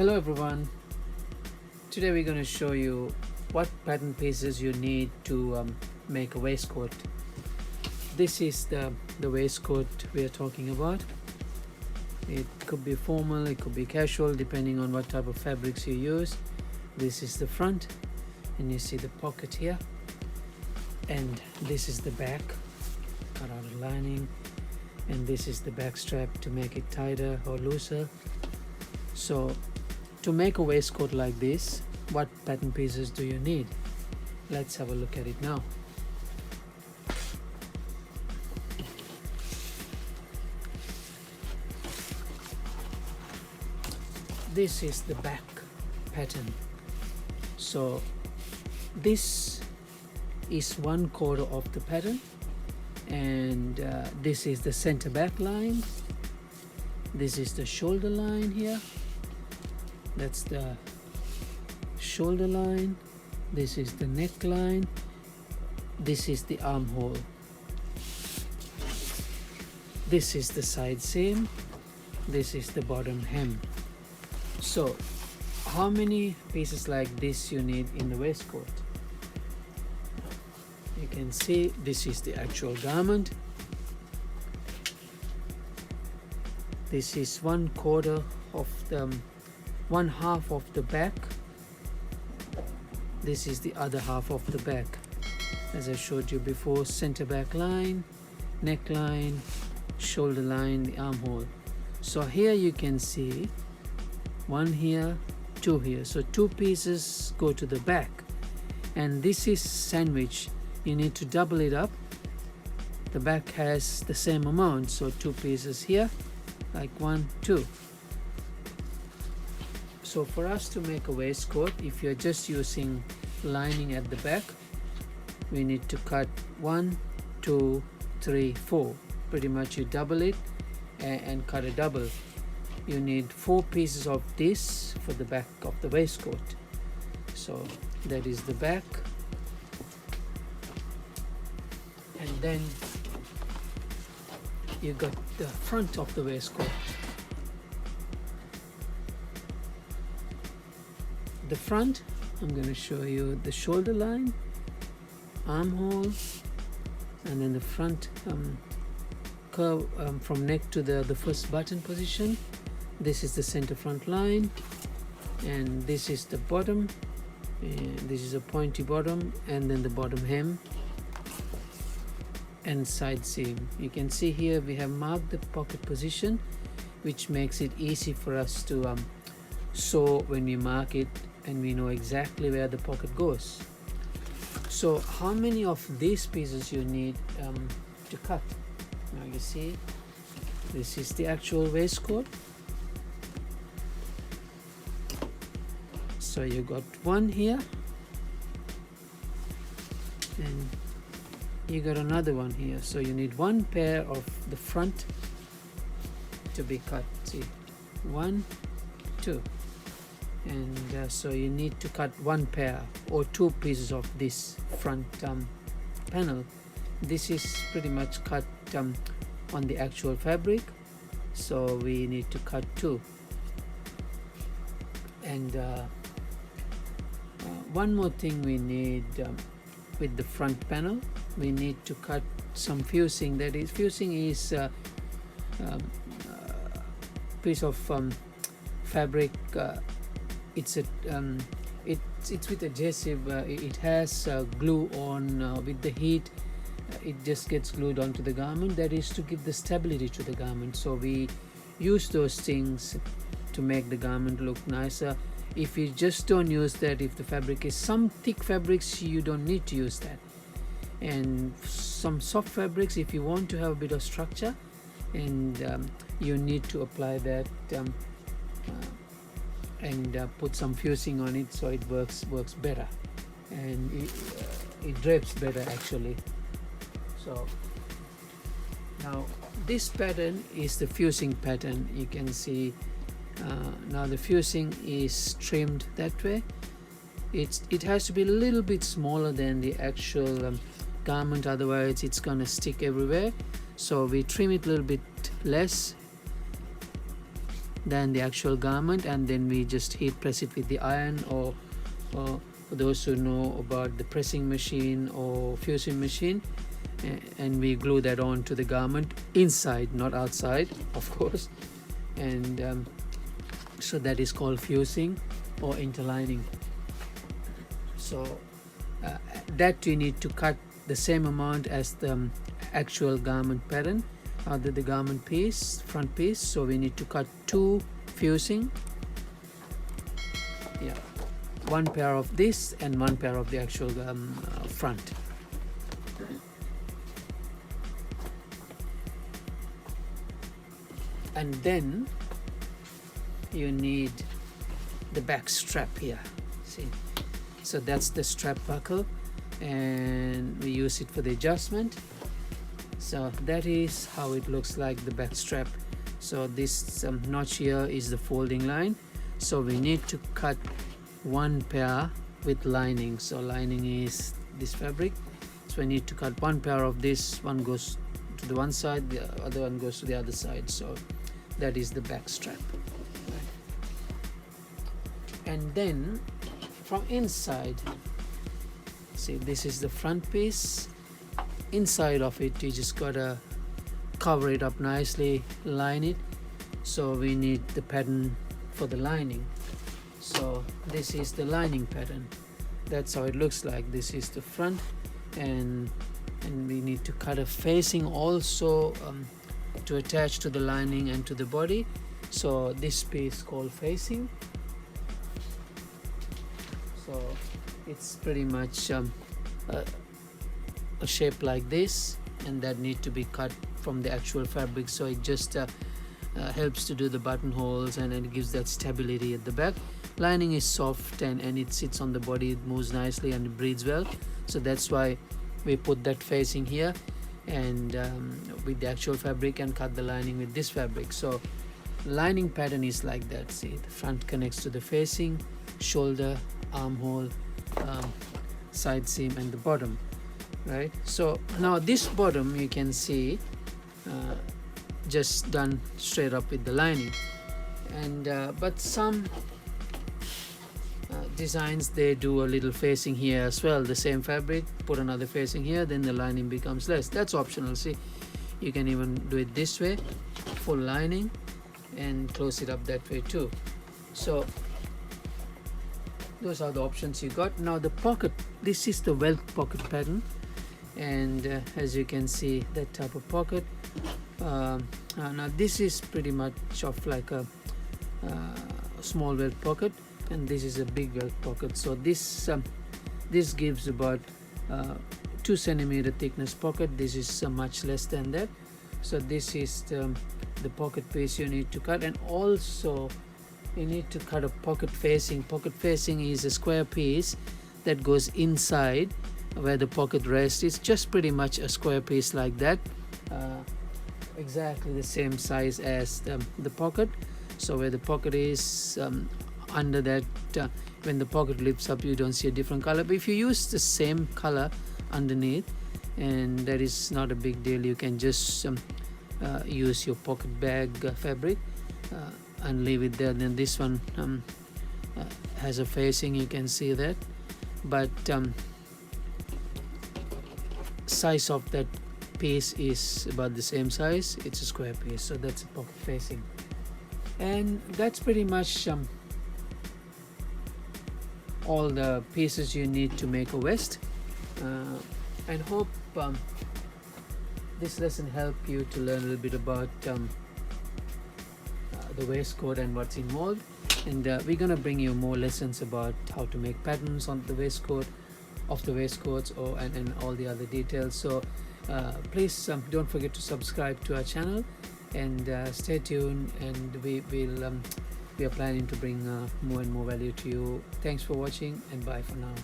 Hello everyone, today we're going to show you what pattern pieces you need to make a waistcoat. This is the waistcoat we are talking about. It could be formal, it could be casual, depending on what type of fabrics you use. This is the front, and you see the pocket here, and this is the back, cut out a lining, and this is the back strap to make it tighter or looser. So to make a waistcoat like this, what pattern pieces do you need? Let's have a look at it now. This is the back pattern. So this is 1/4 of the pattern, and this is the center back line. This is the shoulder line here. That's the shoulder line. This is the neckline. This is the armhole. This is the side seam. This is the bottom hem. So how many pieces like this you need in the waistcoat? You can see this is the actual garment. This is 1/4 of the 1/2 of the back. This is the other half of the back. As I showed you before, center back line, neckline, shoulder line, the armhole. So here you can see one here, two here. So two pieces go to the back, and this is sandwich. You need to double it up. The back has the same amount, so two pieces here, like 1, 2. So for us to make a waistcoat, if you're just using lining at the back, we need to cut 1, 2, 3, 4. Pretty much you double it and cut a double. You need 4 pieces of this for the back of the waistcoat. So that is the back, and then you got the front of the waistcoat. The front, I'm going to show you the shoulder line, armhole, and then the front curve from neck to the first button position. This is the center front line, and this is the bottom, and this is a pointy bottom, and then the bottom hem and side seam. You can see here we have marked the pocket position, which makes it easy for us to sew when we mark it, and we know exactly where the pocket goes. So how many of these pieces you need to cut? Now you see this is the actual waistcoat. So you got one here, and you got another one here. So you need one pair of the front to be cut. See, 1, 2. And so you need to cut one pair or 2 pieces of this front panel. This is pretty much cut on the actual fabric, so we need to cut 2. And one more thing we need with the front panel, we need to cut some fusing. That is, fusing is piece of fabric. It's with adhesive. It has glue on. With the heat, it just gets glued onto the garment. That is to give the stability to the garment. So we use those things to make the garment look nicer. If you just don't use that, if the fabric is some thick fabrics, you don't need to use that. And some soft fabrics, if you want to have a bit of structure, and you need to apply that and put some fusing on it, so it works better, and it drapes better actually. So now this pattern is the fusing pattern. You can see now the fusing is trimmed that way. It has to be a little bit smaller than the actual garment, otherwise it's gonna stick everywhere. So we trim it a little bit less than the actual garment, and then we just heat press it with the iron, or for those who know about the pressing machine or fusing machine, and we glue that on to the garment inside, not outside, of course. And so that is called fusing or interlining. So that you need to cut the same amount as the actual garment pattern, the garment piece, front piece. So we need to cut 2 fusing, yeah, 1 pair of this and 1 pair of the actual front. And then you need the back strap here, see. So that's the strap buckle, and we use it for the adjustment. So that is how it looks like, the back strap. So this notch here is the folding line, so we need to cut 1 pair with lining. So lining is this fabric, so we need to cut 1 pair of this. One goes to the one side, the other one goes to the other side. So that is the back strap. And then from inside, see, this is the front piece. Inside of it, you just gotta cover it up nicely, line it. So we need the pattern for the lining. So this is the lining pattern. That's how it looks like. This is the front, and we need to cut a facing also to attach to the lining and to the body. So this piece called facing. So it's pretty much a shape like this, and that need to be cut from the actual fabric. So it just helps to do the buttonholes, and it gives that stability at the back. Lining is soft, and it sits on the body, it moves nicely, and it breathes well. So that's why we put that facing here, and with the actual fabric, and cut the lining with this fabric. So lining pattern is like that. See, the front connects to the facing, shoulder, armhole, side seam, and the bottom, right? So now this bottom, you can see just done straight up with the lining, and but some designs, they do a little facing here as well, the same fabric, put another facing here, then the lining becomes less. That's optional. See, you can even do it this way, full lining, and close it up that way too. So those are the options you got. Now the pocket, this is the welt pocket pattern, and as you can see, that type of pocket. Now this is pretty much of like a small welt pocket, and this is a big welt pocket. So this gives about 2 centimeter thickness pocket. This is much less than that. So this is the pocket piece you need to cut, and also you need to cut a pocket facing. Pocket facing is a square piece that goes inside where the pocket rests. It's just pretty much a square piece like that, exactly the same size as the pocket. So where the pocket is, under that, when the pocket lifts up, you don't see a different color. But if you use the same color underneath, and that is not a big deal, you can just use your pocket bag fabric and leave it there. Then this one has a facing, you can see that, but size of that piece is about the same size. It's a square piece, so that's a pocket facing. And that's pretty much all the pieces you need to make a vest, and hope this lesson helped you to learn a little bit about the waistcoat and what's involved. And we're gonna bring you more lessons about how to make patterns on the waistcoat, of the waistcoats, and all the other details. So please don't forget to subscribe to our channel, and stay tuned, and we are planning to bring more and more value to you. Thanks for watching, and bye for now.